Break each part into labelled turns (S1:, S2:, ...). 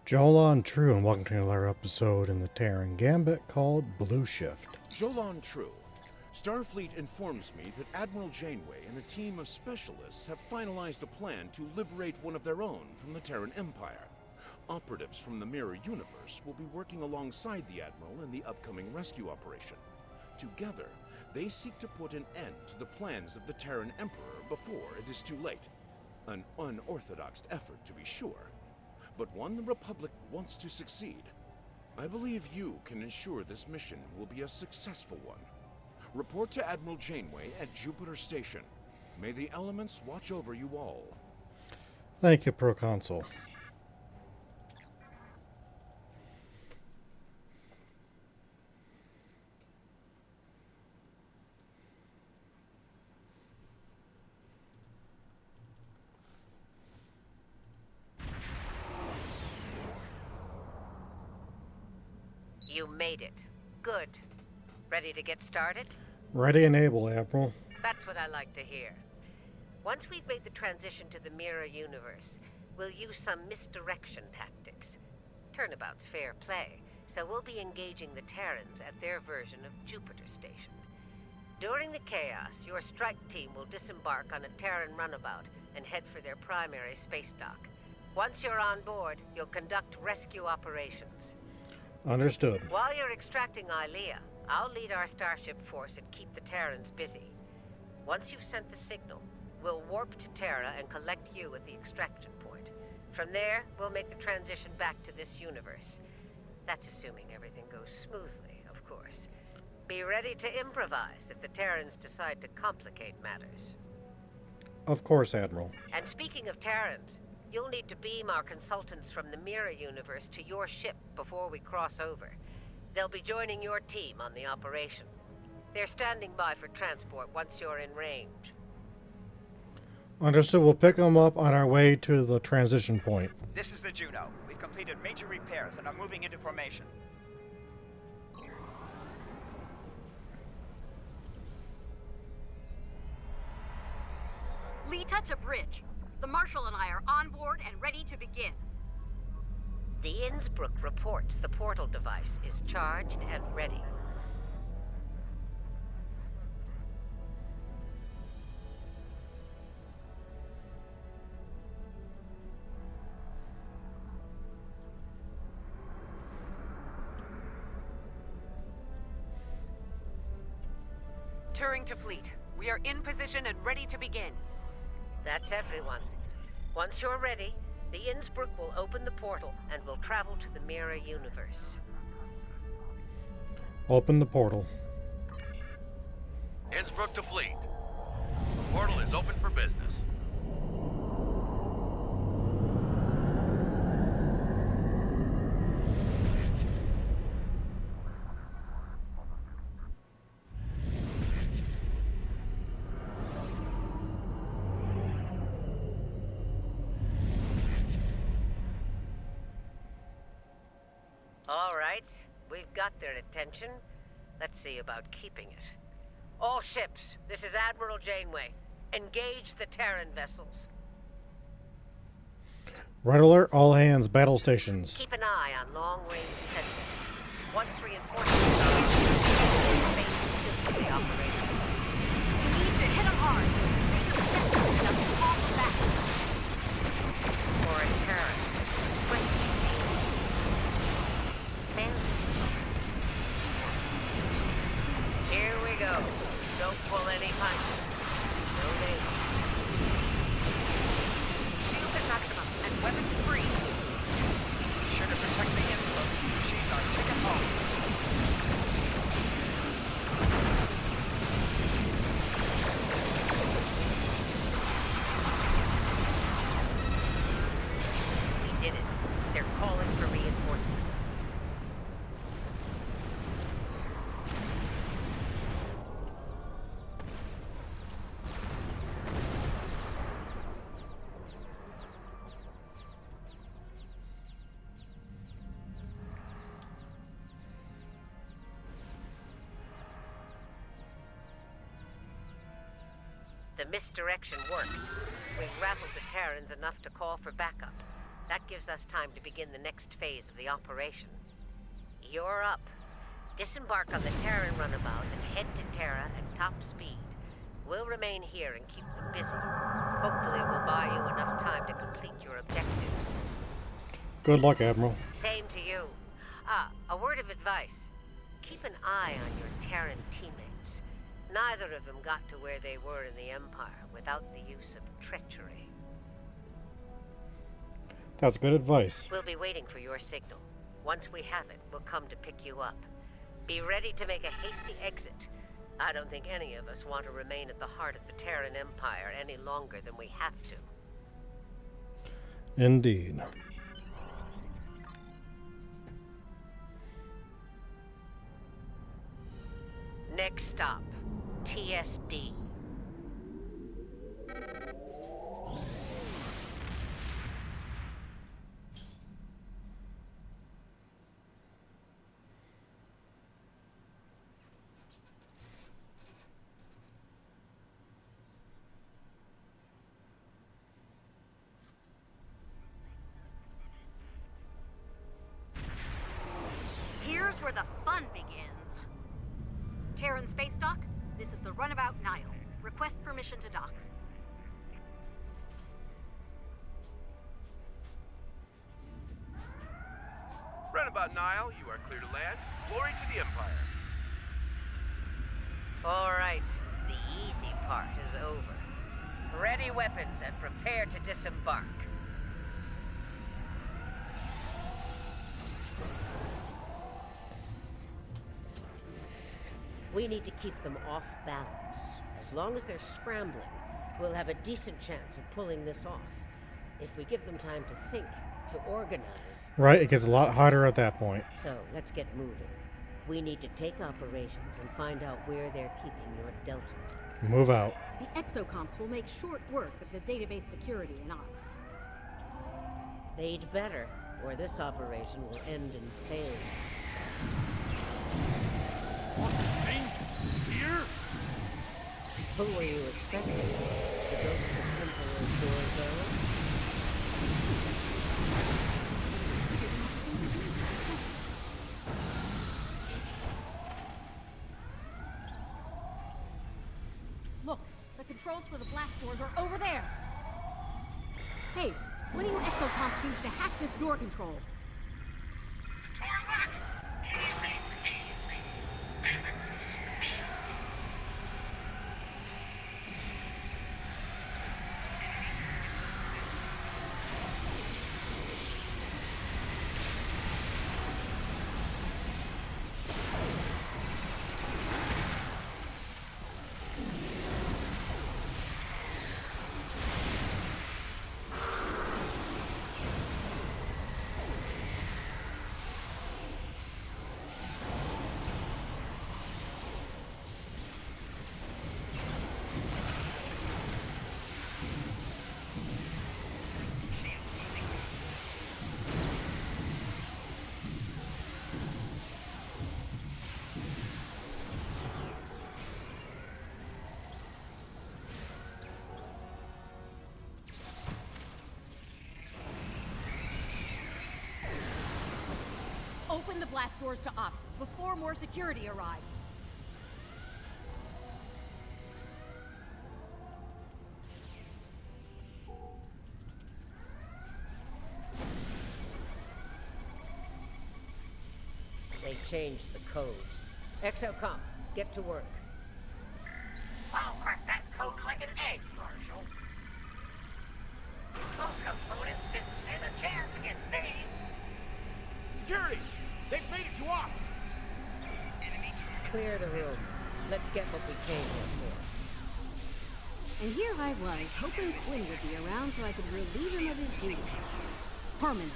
S1: Jolan True, and welcome to another episode in the Terran Gambit called Blue Shift.
S2: Jolan True. Starfleet informs me that Admiral Janeway and a team of specialists have finalized a plan to liberate one of their own from the Terran Empire. Operatives from the Mirror Universe will be working alongside the Admiral in the upcoming rescue operation. Together, they seek to put an end to the plans of the Terran Emperor before it is too late. An unorthodox effort, to be sure, but one the Republic wants to succeed. I believe you can ensure this mission will be a successful one. Report to Admiral Janeway at Jupiter Station. May the elements watch over you all.
S1: Thank you, Proconsul.
S3: You made it. Good. Ready to get started?
S1: Ready and able, Admiral.
S3: That's what I like to hear. Once we've made the transition to the Mirror Universe, we'll use some misdirection tactics. Turnabout's fair play, so we'll be engaging the Terrans at their version of Jupiter Station. During the chaos, your strike team will disembark on a Terran runabout and head for their primary space dock. Once you're on board, you'll conduct rescue operations.
S1: Understood.
S3: While you're extracting Ilea, I'll lead our starship force and keep the Terrans busy. Once you've sent the signal, we'll warp to Terra and collect you at the extraction point. From there, we'll make the transition back to this universe. That's assuming everything goes smoothly, of course. Be ready to improvise if the Terrans decide to complicate matters.
S1: Of course, Admiral.
S3: And speaking of Terrans, you'll need to beam our consultants from the Mirror Universe to your ship before we cross over. They'll be joining your team on the operation. They're standing by for transport once you're in range.
S1: Understood. We'll pick them up on our way to the transition point.
S4: This is the Juno. We've completed major repairs and are moving into formation.
S5: Lita to bridge. The Marshal and I are on board and ready to begin.
S3: The Innsbruck reports the portal device is charged and ready.
S5: Turing to fleet. We are in position and ready to begin.
S3: That's everyone. Once you're ready, the Innsbruck will open the portal and we'll travel to the Mirror Universe.
S1: Open the portal.
S6: Innsbruck to fleet. The portal is open for business.
S3: All right, we've got their attention. Let's see about keeping it. All ships, this is Admiral Janeway. Engage the Terran vessels.
S1: Red alert, all hands, battle stations.
S3: Keep an eye on long-range sensors. Once reinforcements are in, phase 2 of the operation.
S5: We need to hit them hard. Make them sensors enough to call them back.
S3: For a Terran, quickly. Here we go. Don't pull any punches. No danger.
S5: Shield at maximum and weapons free.
S4: Be sure to protect the inflow. She's our ticket home.
S3: We did it. They're calling for reinforcements. The misdirection worked. We rattled the Terrans enough to call for backup. That gives us time to begin the next phase of the operation. You're up. Disembark on the Terran runabout and head to Terra at top speed. We'll remain here and keep them busy. Hopefully it will buy you enough time to complete your objectives.
S1: Good luck, Admiral.
S3: Same to you. A word of advice. Keep an eye on your Terran teammates. Neither of them got to where they were in the Empire without the use of treachery.
S1: That's good advice.
S3: We'll be waiting for your signal. Once we have it, we'll come to pick you up. Be ready to make a hasty exit. I don't think any of us want to remain at the heart of the Terran Empire any longer than we have to.
S1: Indeed.
S3: Next stop, TSD.
S7: Here's where the fun begins. Terran Space Dock, this is the runabout Nile. Request permission to dock.
S6: Runabout Nile, you are clear to land. Glory to the Empire.
S3: All right, the easy part is over. Ready weapons and prepare to disembark. We need to keep them off balance. As long as they're scrambling, we'll have a decent chance of pulling this off. If we give them time to think, to organize.
S1: Right, it gets a lot hotter at that point.
S3: So, let's get moving. We need to take operations and find out where they're keeping your Delta men.
S1: Move out.
S7: The exocomps will make short work of the database security and ops.
S3: They'd better, or this operation will end in failure.
S2: Here?
S3: Who were you expecting? The ghost of Emperor Gorgo?
S7: Look, the controls for the blast doors are over there. Hey, what do you exocomps use to hack this door control? Open the blast doors to ops before more security arrives.
S3: They changed the codes. Exocomp, get to work.
S8: I'll crack that code like an egg, Marshal. Those components didn't stand a chance against me.
S2: Security! They've made it to ops!
S3: Clear the room. Let's get what we came here for.
S7: And here I was, hoping Quinn would be around so I could relieve him of his duty. Permanently.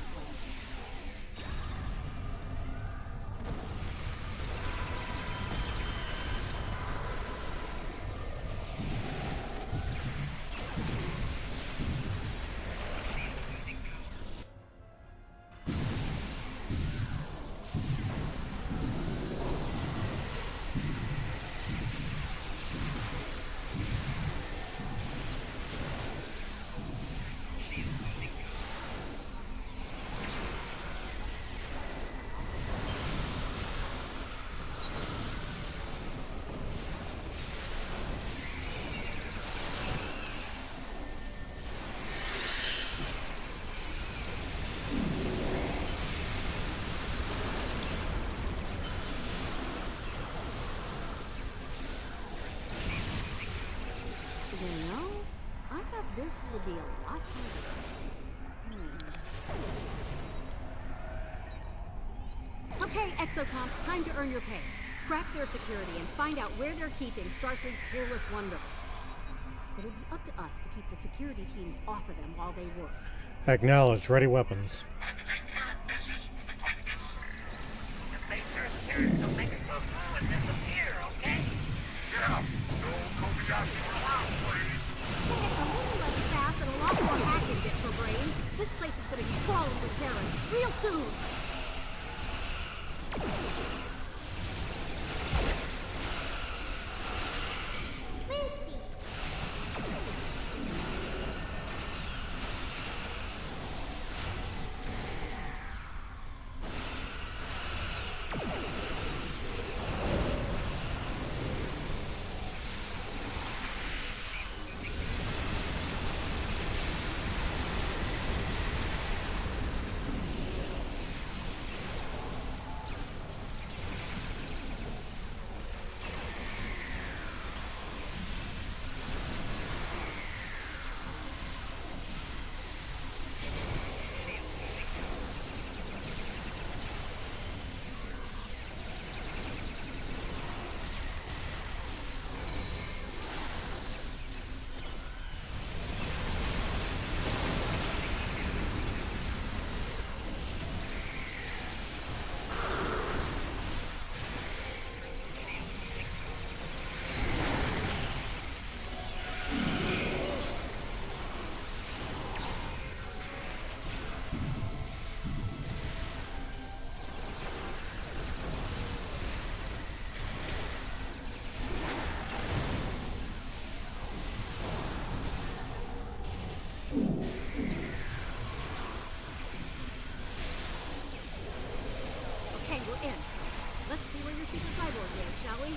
S7: Okay, exocomps, time to earn your pay. Crack their security and find out where they're keeping Starfleet's hairless wonder. It'll be up to us to keep the security teams off of them while they work.
S1: Acknowledge. Ready weapons.
S8: Just make sure the terrorists don't make us go through and disappear, okay? Yeah. No Kobayashi around, please.
S7: When it's a little less fast and a lot more hacking bit for brains, this place is gonna be crawling with terrorists real soon. Okay, we're in. Let's see where your super cyborg is, shall we?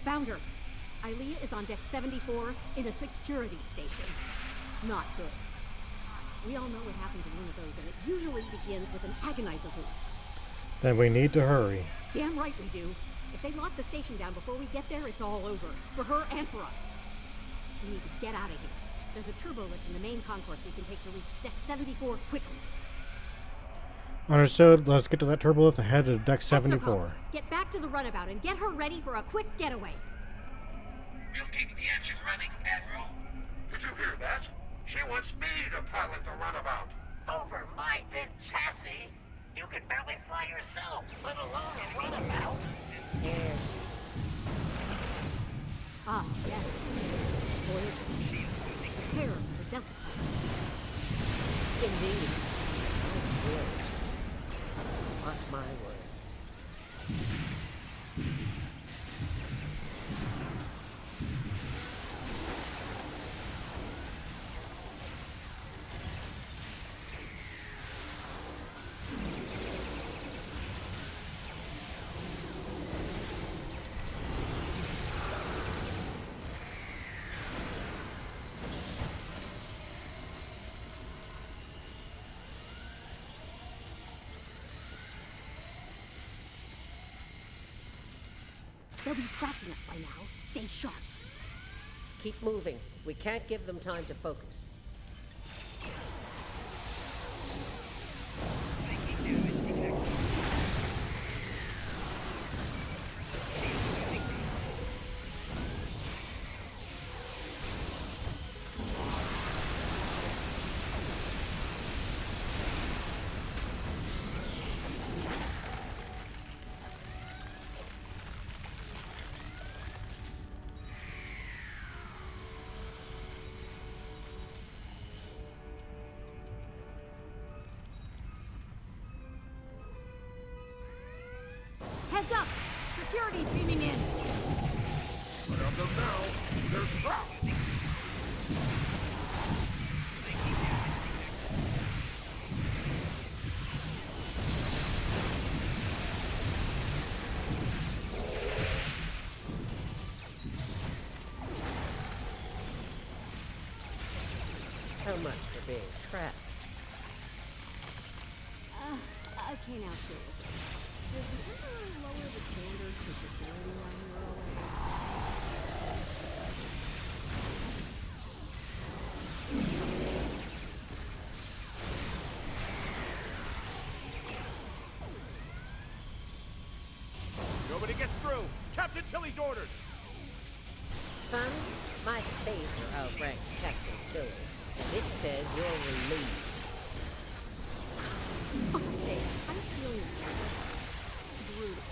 S7: Founder, Ilea is on deck 74 in a security station. Not good. We all know what happens in one of those, and it usually begins with an agonizer boost.
S1: Then we need to hurry.
S7: Damn right we do. If they lock the station down before we get there, it's all over. For her and for us. We need to get out of here. There's a turbo lift in the main concourse we can take to reach deck 74 quickly.
S1: Understood. Let's get to that turbo lift and head to deck 74.
S7: Exocomps, get back to the runabout and get her ready for a quick getaway.
S8: We'll keep the engine running, Admiral.
S9: Did you hear that? She wants me to pilot the runabout.
S8: Over my dead chassis? You can barely fly yourself, let alone a runabout.
S3: Yes.
S7: Ah, yes. Voyager. Terror of the Delta Type.
S3: Indeed. Oh, good. Mark my words.
S7: They'll be tracking us by now. Stay sharp.
S3: Keep moving. We can't give them time to focus.
S7: Heads up! Security's beaming in!
S9: But of them now, they're trapped.
S3: So much for being trapped.
S7: Okay, now seriously. Does the Emperor lower the standards for security while you were away?
S2: Nobody gets through. Captain Tilly's orders.
S3: Son, my phaser outranks Captain Tilly, and it says you're relieved.
S7: Okay, I'm feeling brutal.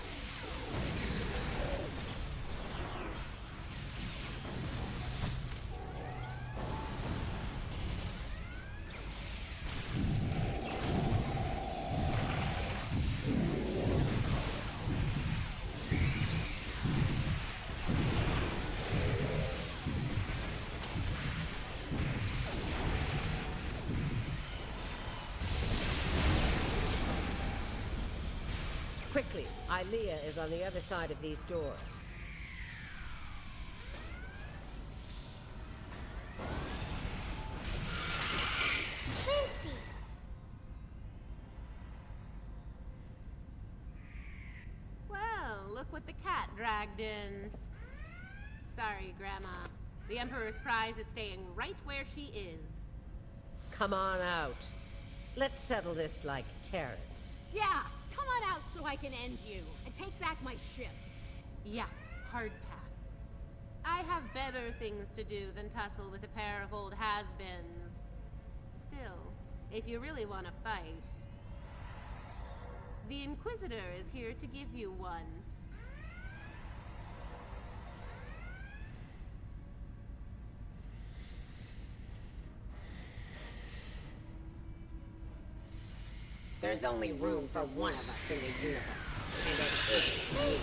S3: Quickly, Ilea is on the other side of these doors.
S10: Fancy.
S5: Well, look what the cat dragged in. Sorry, Grandma. The Emperor's prize is staying right where she is.
S3: Come on out. Let's settle this like Terrans.
S7: Yeah, come on out so I can end you and take back my ship.
S5: Yeah, hard pass. I have better things to do than tussle with a pair of old has-beens. Still, if you really want to fight, the Inquisitor is here to give you one.
S3: There's only room for one of us in the universe, and it isn't me.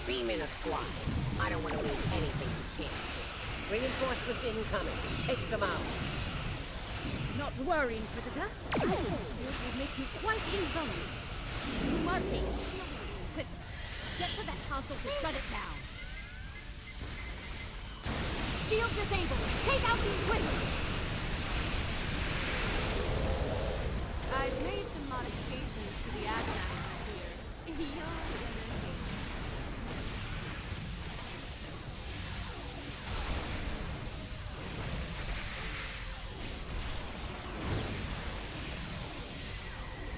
S3: Beam in a squad. I don't want to leave anything to chance. Reinforcements incoming. Take them out.
S7: Not to worry, Inquisitor. I think this will make you quite invulnerable. You are being shielded. Get to that console to shut it down. Shield disabled. Take out the Inquisitor.
S5: I've made some modifications to the agonizers here. You'll entertain.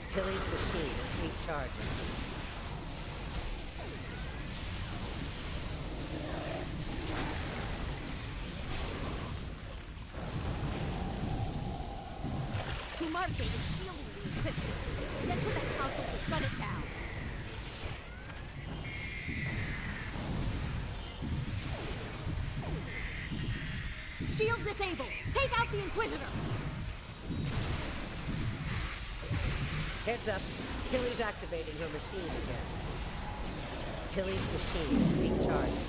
S3: Tilly's machine is recharging.
S7: Kumarte is shielding the Inquisitor. Get to that console to shut it down. Shield disabled. Take out the Inquisitor.
S3: Heads up. Tilly's activating her machine again. Tilly's machine is recharging.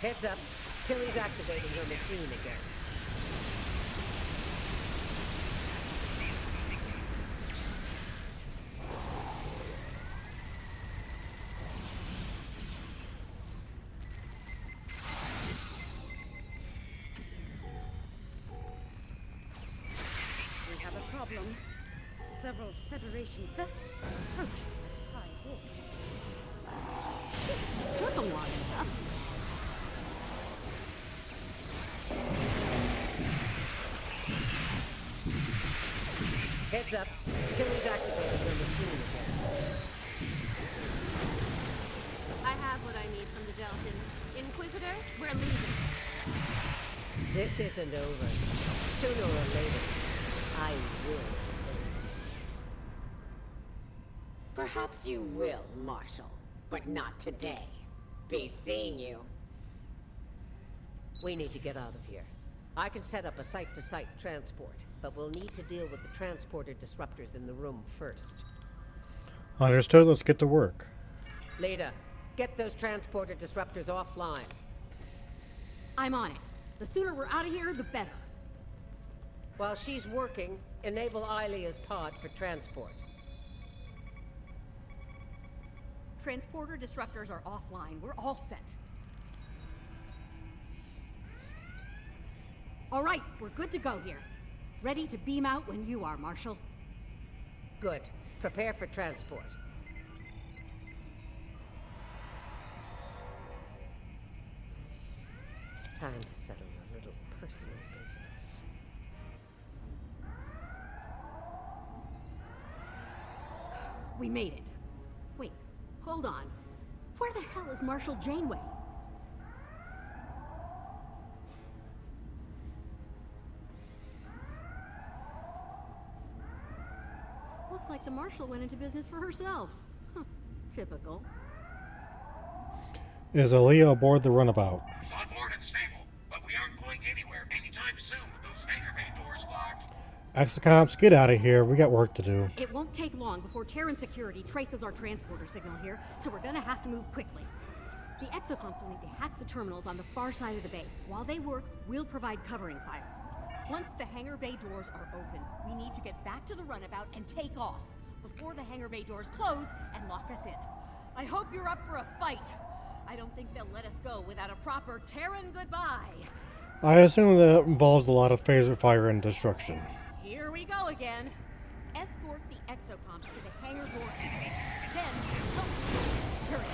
S3: Heads up. Tilly's activating her machine again.
S7: We have a problem. Several Federation vessels approaching at high warp. Took them long enough.
S3: Heads up. Tilly's activating her machine again.
S5: I have what I need from the Deltan. Inquisitor, we're leaving.
S3: This isn't over. Sooner or later, I will.
S11: Perhaps you will, Marshal, but not today. Be seeing you.
S3: We need to get out of here. I can set up a site-to-site transport, but we'll need to deal with the transporter disruptors in the room first.
S1: Understood. Let's get to work.
S3: Leda, Get those transporter disruptors offline.
S7: I'm on it. The sooner we're out of here, the better.
S3: While she's working, enable Ilea's pod for transport.
S7: Transporter disruptors are offline. We're all set. All right, we're good to go here. Ready to beam out when you are, Marshal.
S3: Good. Prepare for transport. Time to settle a little personal business.
S7: We made it. Wait, hold on. Where the hell is Marshal Janeway? Looks like the Marshal went into business for herself. Huh, typical.
S1: Is Aaliyah aboard the runabout?
S9: She's on board and stable, but we aren't going anywhere anytime soon with those hangar bay doors locked.
S1: Exocomps, get out of here. We got work to do.
S7: It won't take long before Terran security traces our transporter signal here, so we're gonna have to move quickly. The exocomps will need to hack the terminals on the far side of the bay. While they work, we'll provide covering fire. Once the hangar bay doors are open, we need to get back to the runabout and take off before the hangar bay doors close and lock us in. I hope you're up for a fight. I don't think they'll let us go without a proper Terran goodbye.
S1: I assume that involves a lot of phaser fire and destruction.
S7: Here we go again. Escort the exocomps to the hangar door entrance. Then, help security.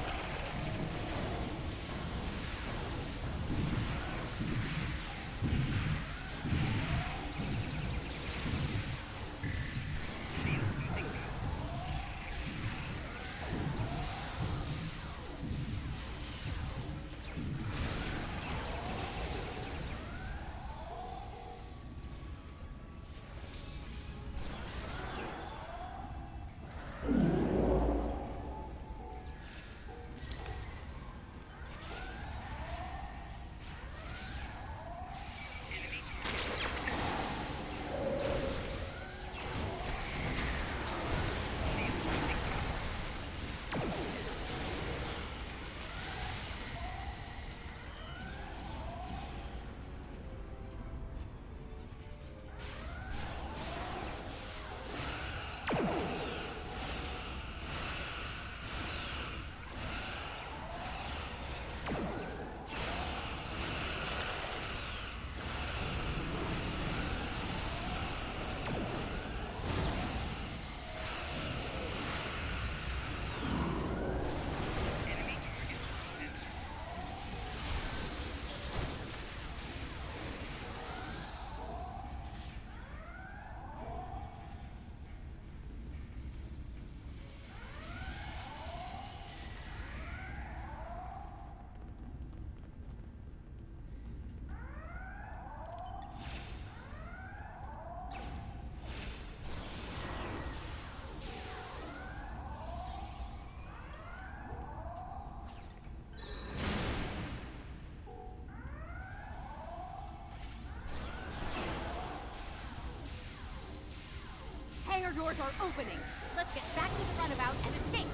S7: Hangar doors are opening. Let's get back to the runabout and escape.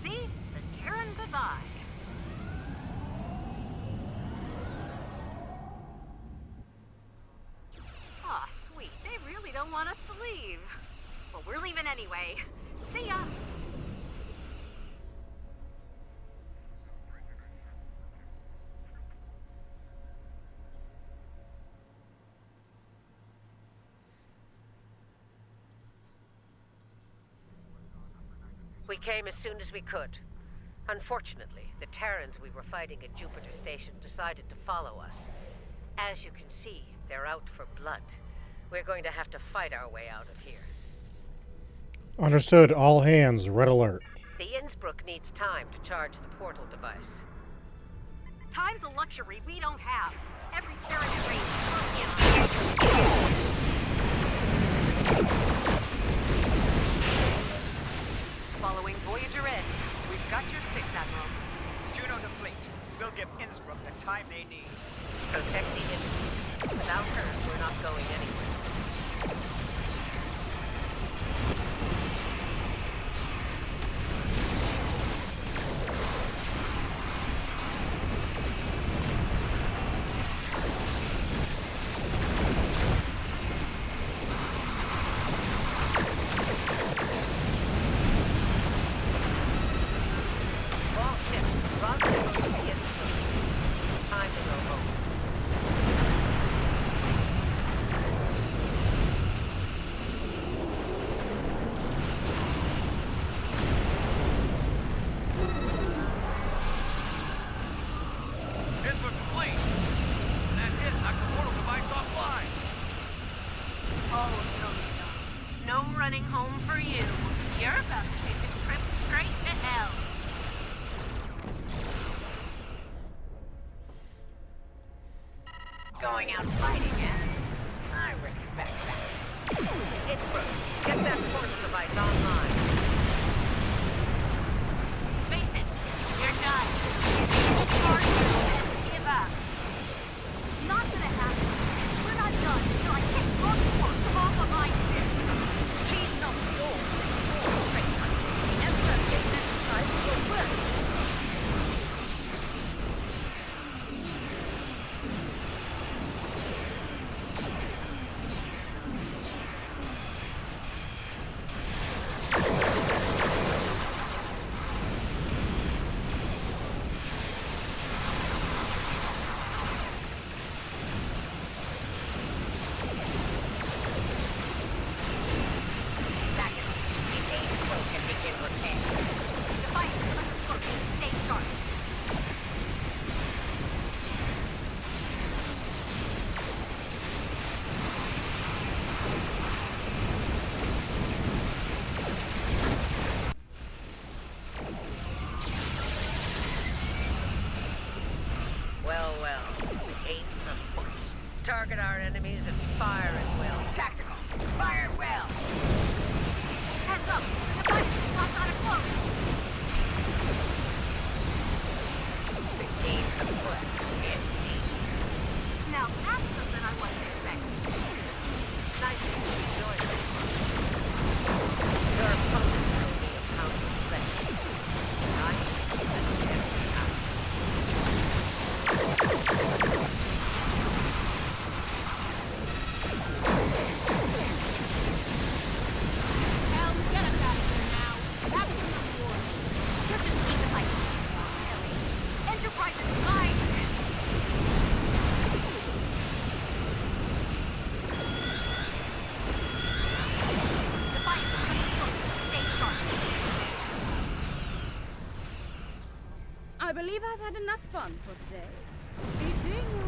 S3: See? The Terran goodbye. Aw, sweet. They really don't want us to leave. Well, we're leaving anyway. See ya! We came as soon as we could. Unfortunately, the Terrans we were fighting at Jupiter Station decided to follow us. As you can see, they're out for blood. We're going to have to fight our way out of here.
S1: Understood. All hands. Red alert.
S3: The Innsbruck needs time to charge the portal device.
S7: Time's a luxury we don't have. Every Terran race is
S5: you. You're about to take a trip straight to hell.
S11: Going out fighting, eh? I respect that.
S3: Pittsburgh, get that force device online.
S5: Face it, you're done. It's hard to give up.
S7: Not gonna happen. We're not done until I kick your force off of my ship.
S3: She's not yours. Ezra is this time your will. Target our enemies and fire at will.
S11: Tactical. Fire at will.
S7: Heads up! The device is not on a close!
S11: The game's afoot. Indeed.
S7: Now that's something I wasn't expecting.
S3: Nice to enjoy it. Your opponent will be a pound of flesh. Not an empty house.
S5: Hell, get us out of here now. That was enough war.
S7: You're just keeping my Enterprise is mine! Defiance is coming close. Stay sharp.
S10: I believe I've had enough fun for today. Be seeing you.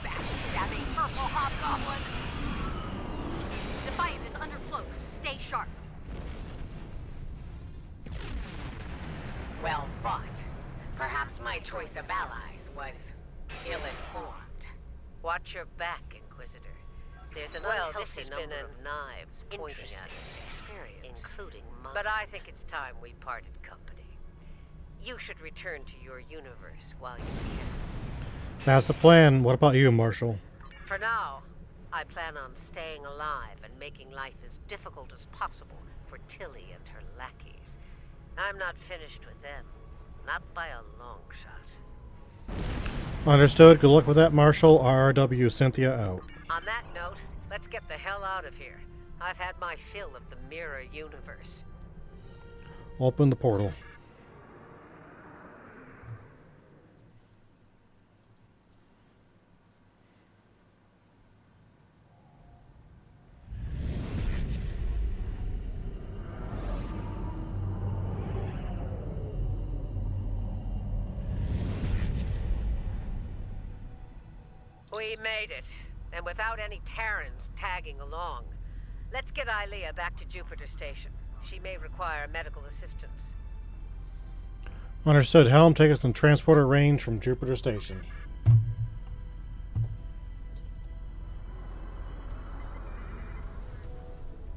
S7: Backstabbing purple hobgoblin! Defiance is under cloak. Stay sharp.
S11: Well fought. Perhaps my choice of allies was ill-informed.
S3: Watch your back, Inquisitor. There's an unhealthy number of knives pointing at us, including mine. But I think it's time we parted company. You should return to your universe while you can.
S1: That's the plan. What about you, Marshall?
S3: For now, I plan on staying alive and making life as difficult as possible for Tilly and her lackeys. I'm not finished with them. Not by a long shot.
S1: Understood. Good luck with that, Marshall. RRW Cynthia out.
S3: On that note, let's get the hell out of here. I've had my fill of the mirror universe.
S1: Open the portal.
S3: We made it, and without any Terrans tagging along. Let's get Ilea back to Jupiter Station. She may require medical assistance.
S1: Understood. Helm, take us in transporter range from Jupiter Station.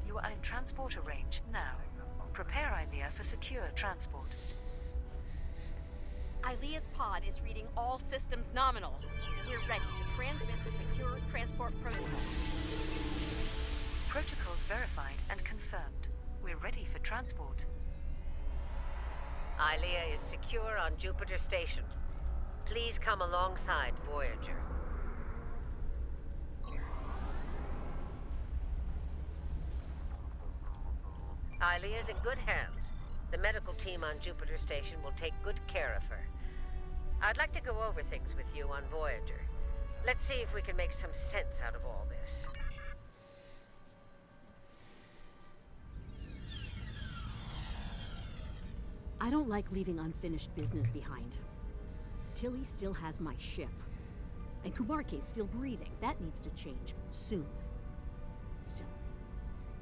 S12: You are in transporter range now. Prepare Ilea for secure transport.
S7: Ilea's pod is reading all systems nominal. We're ready to transmit the secure transport protocol.
S12: Protocols verified and confirmed. We're ready for transport.
S3: Ilea is secure on Jupiter Station. Please come alongside Voyager. Ilea's in good hands. The medical team on Jupiter Station will take good care of her. I'd like to go over things with you on Voyager. Let's see if we can make some sense out of all this.
S7: I don't like leaving unfinished business behind. Tilly still has my ship. And Kumarke's still breathing. That needs to change soon. Still,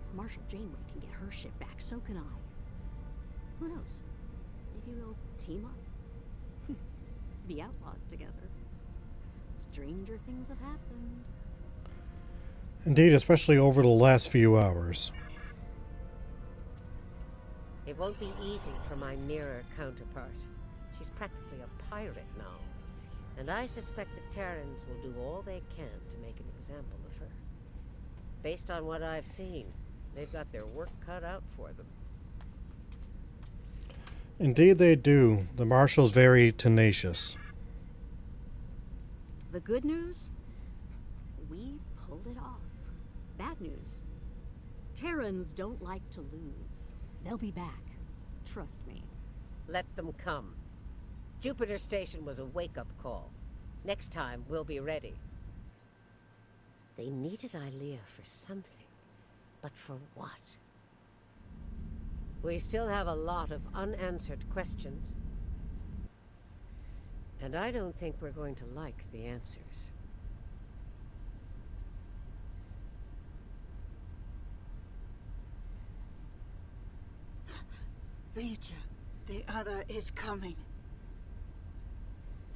S7: if Marshal Janeway can get her ship back, so can I. Who knows? Maybe we'll team up. Be outlaws together. Stranger things have happened.
S1: Indeed, especially over the last few hours.
S3: It won't be easy for my mirror counterpart. She's practically a pirate now. And I suspect the Terrans will do all they can to make an example of her. Based on what I've seen, they've got their work cut out for them.
S1: Indeed they do. The Marshal's very tenacious.
S7: The good news? We pulled it off. Bad news? Terrans don't like to lose. They'll be back. Trust me.
S3: Let them come. Jupiter Station was a wake-up call. Next time, we'll be ready. They needed Ilea for something. But for what? We still have a lot of unanswered questions. And I don't think we're going to like the answers.
S13: Reacher, the other is coming.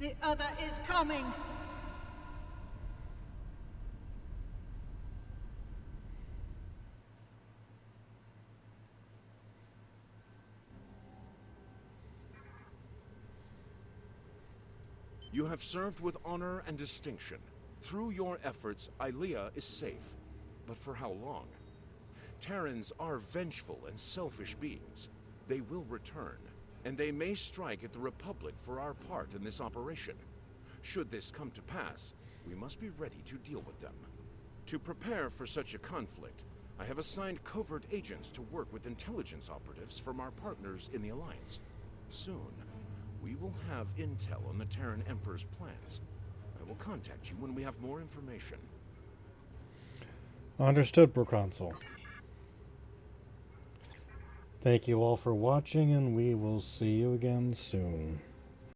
S13: The other is coming!
S2: You have served with honor and distinction. Through your efforts, Ilea is safe. But for how long? Terrans are vengeful and selfish beings. They will return, and they may strike at the Republic for our part in this operation. Should this come to pass, we must be ready to deal with them. To prepare for such a conflict, I have assigned covert agents to work with intelligence operatives from our partners in the Alliance. Soon, we will have intel on the Terran Emperor's plans. I will contact you when we have more information.
S1: Understood, Proconsul. Thank you all for watching, and we will see you again soon.